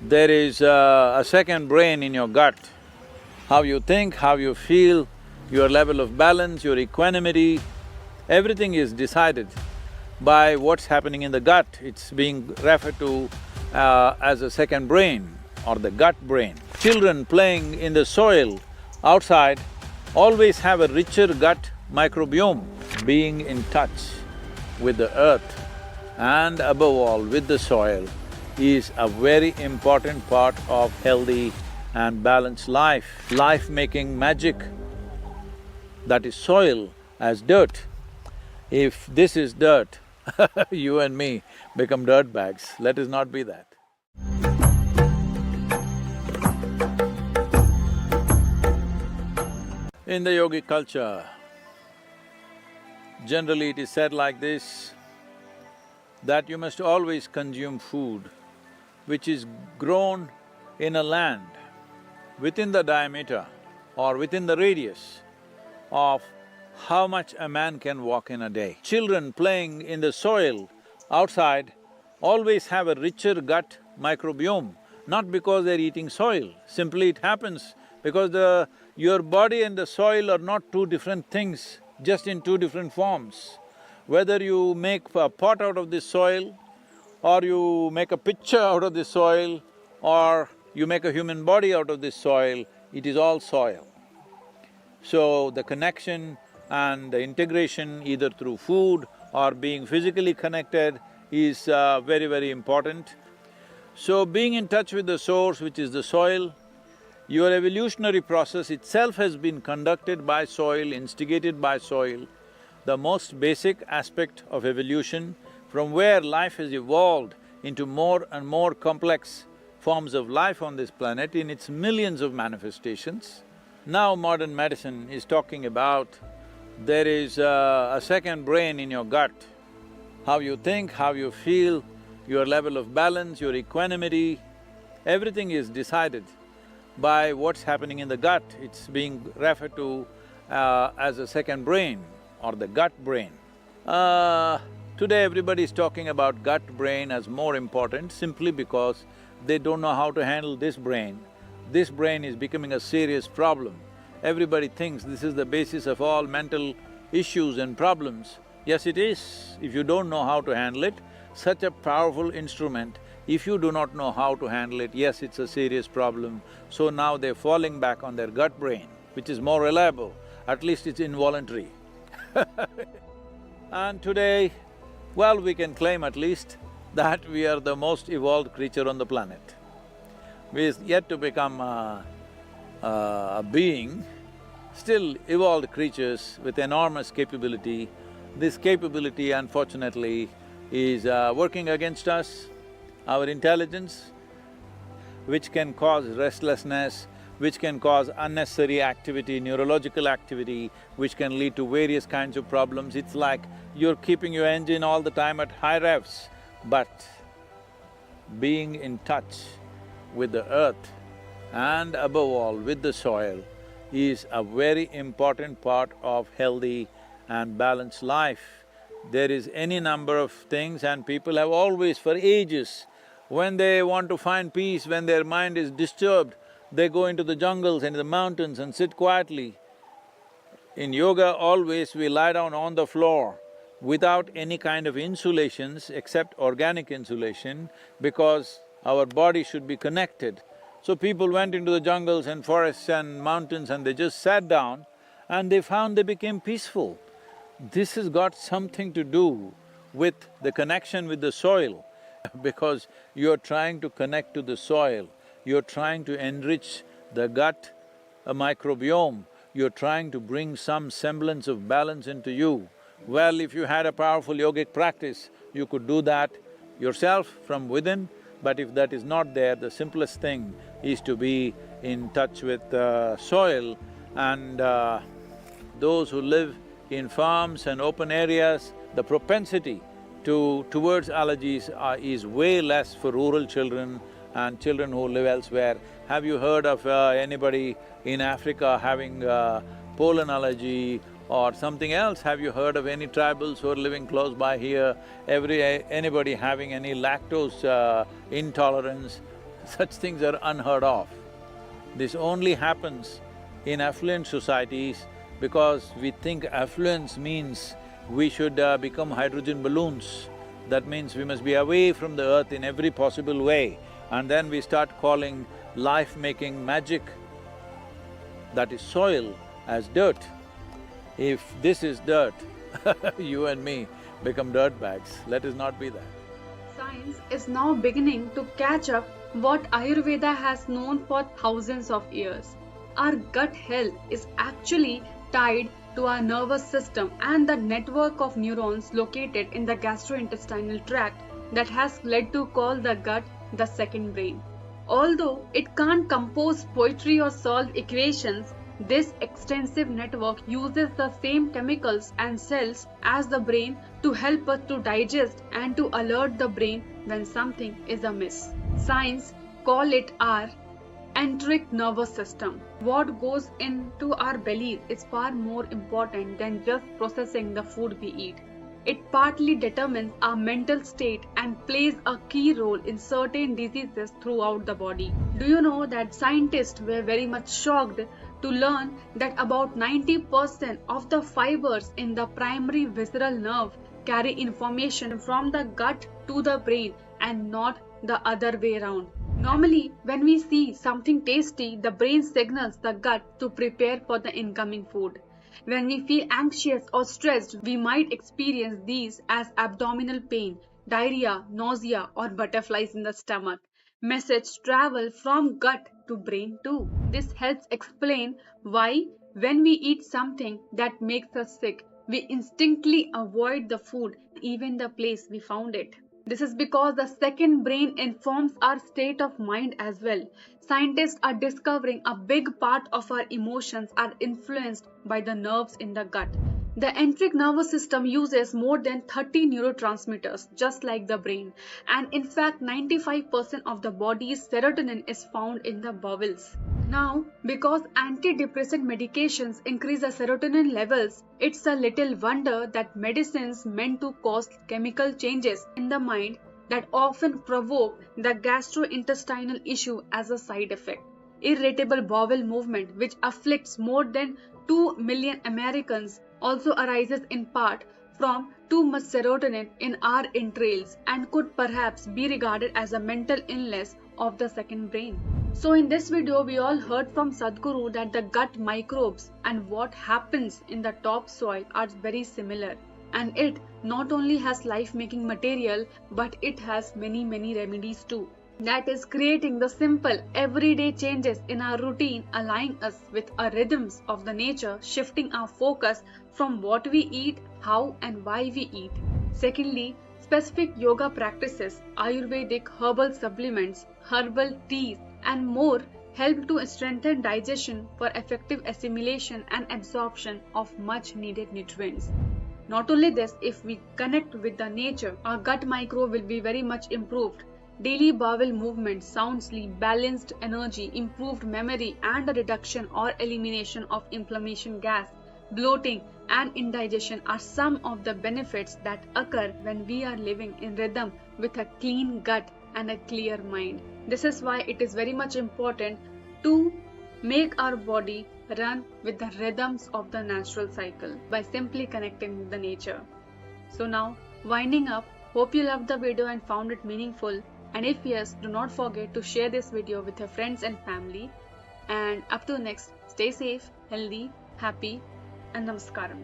There is a second brain in your gut. How you think, how you feel, your level of balance, your equanimity, everything is decided by what's happening in the gut. It's being referred to as a second brain or the gut brain. Children playing in the soil outside always have a richer gut microbiome. Being in touch with the earth and above all with the soil is a very important part of healthy and balanced life. Life-making magic, that is soil as dirt. If this is dirt, you and me become dirt bags. Let us not be that. In the yogic culture, generally it is said like this, that you must always consume food which is grown in a land within the diameter or within the radius of how much a man can walk in a day. Children playing in the soil outside always have a richer gut microbiome, not because they're eating soil, simply it happens because your body and the soil are not two different things, just in two different forms. Whether you make a pot out of this soil, or you make a picture out of this soil, or you make a human body out of this soil, it is all soil. So the connection and the integration either through food or being physically connected is very, very important. So being in touch with the source, which is the soil, your evolutionary process itself has been conducted by soil, instigated by soil. The most basic aspect of evolution, from where life has evolved into more and more complex forms of life on this planet in its millions of manifestations. Now modern medicine is talking about there is a second brain in your gut. How you think, how you feel, your level of balance, your equanimity, everything is decided by what's happening in the gut. It's being referred to as a second brain or the gut brain. Today everybody is talking about gut brain as more important simply because they don't know how to handle this brain. This brain is becoming a serious problem. Everybody thinks this is the basis of all mental issues and problems. Yes, it is. If you don't know how to handle it, such a powerful instrument, if you do not know how to handle it, yes, it's a serious problem. So now they're falling back on their gut brain, which is more reliable, at least it's involuntary. And today, well, we can claim at least that we are the most evolved creature on the planet. We're yet to become a being, still evolved creatures with enormous capability. This capability, unfortunately, is working against us. Our intelligence, which can cause restlessness, which can cause unnecessary activity, neurological activity, which can lead to various kinds of problems. It's like you're keeping your engine all the time at high revs. But being in touch with the earth and above all with the soil is a very important part of healthy and balanced life. There is any number of things and people have always, for ages, when they want to find peace, when their mind is disturbed, they go into the jungles and the mountains and sit quietly. In yoga, always we lie down on the floor without any kind of insulations except organic insulation because our body should be connected. So people went into the jungles and forests and mountains and they just sat down and they found they became peaceful. This has got something to do with the connection with the soil because you're trying to connect to the soil, you're trying to enrich the gut microbiome, you're trying to bring some semblance of balance into you. Well, if you had a powerful yogic practice, you could do that yourself from within, but if that is not there, the simplest thing is to be in touch with soil and those who live in farms and open areas, the propensity towards allergies is way less for rural children and children who live elsewhere. Have you heard of anybody in Africa having pollen allergy or something else? Have you heard of any tribals who are living close by here, anybody having any lactose intolerance? Such things are unheard of. This only happens in affluent societies because we think affluence means we should become hydrogen balloons. That means we must be away from the earth in every possible way, and then we start calling life-making magic, that is soil, as dirt. If this is dirt, you and me become dirt bags. Let us not be that. Science is now beginning to catch up what Ayurveda has known for thousands of years. Our gut health is actually tied to our nervous system and the network of neurons located in the gastrointestinal tract that has led to call the gut the second brain. Although it can't compose poetry or solve equations, this extensive network uses the same chemicals and cells as the brain to help us to digest and to alert the brain when something is amiss. Science call it our enteric nervous system. What goes into our bellies is far more important than just processing the food we eat. It partly determines our mental state and plays a key role in certain diseases throughout the body. Do you know that scientists were very much shocked to learn that about 90% of the fibers in the primary visceral nerve carry information from the gut to the brain and not the other way around. Normally, when we see something tasty, the brain signals the gut to prepare for the incoming food. When we feel anxious or stressed, we might experience these as abdominal pain, diarrhea, nausea, or butterflies in the stomach. Message travel from gut to brain too. This helps explain why when we eat something that makes us sick, we instinctively avoid the food, even the place we found it. This is because the second brain informs our state of mind as well. Scientists are discovering a big part of our emotions are influenced by the nerves in the gut. The enteric nervous system uses more than 30 neurotransmitters, just like the brain, and in fact 95% of the body's serotonin is found in the bowels. Now, because antidepressant medications increase the serotonin levels, it's a little wonder that medicines meant to cause chemical changes in the mind that often provoke the gastrointestinal issue as a side effect. Irritable bowel movement, which afflicts more than 2 million Americans, also arises in part from too much serotonin in our entrails and could perhaps be regarded as a mental illness of the second brain. So in this video, we all heard from Sadhguru that the gut microbes and what happens in the topsoil are very similar. And it not only has life-making material, but it has many remedies too. That is creating the simple everyday changes in our routine, aligning us with our rhythms of the nature, shifting our focus from what we eat, how and why we eat. Secondly, specific yoga practices, Ayurvedic herbal supplements, herbal teas and more help to strengthen digestion for effective assimilation and absorption of much needed nutrients. Not only this, if we connect with the nature, our gut micro will be very much improved. Daily bowel movement, sound sleep, balanced energy, improved memory and a reduction or elimination of inflammation gas, bloating and indigestion are some of the benefits that occur when we are living in rhythm with a clean gut and a clear mind. This is why it is very much important to make our body run with the rhythms of the natural cycle by simply connecting with the nature. So now, winding up, hope you loved the video and found it meaningful. And if yes, do not forget to share this video with your friends and family. And up to next, stay safe, healthy, happy, and namaskaram.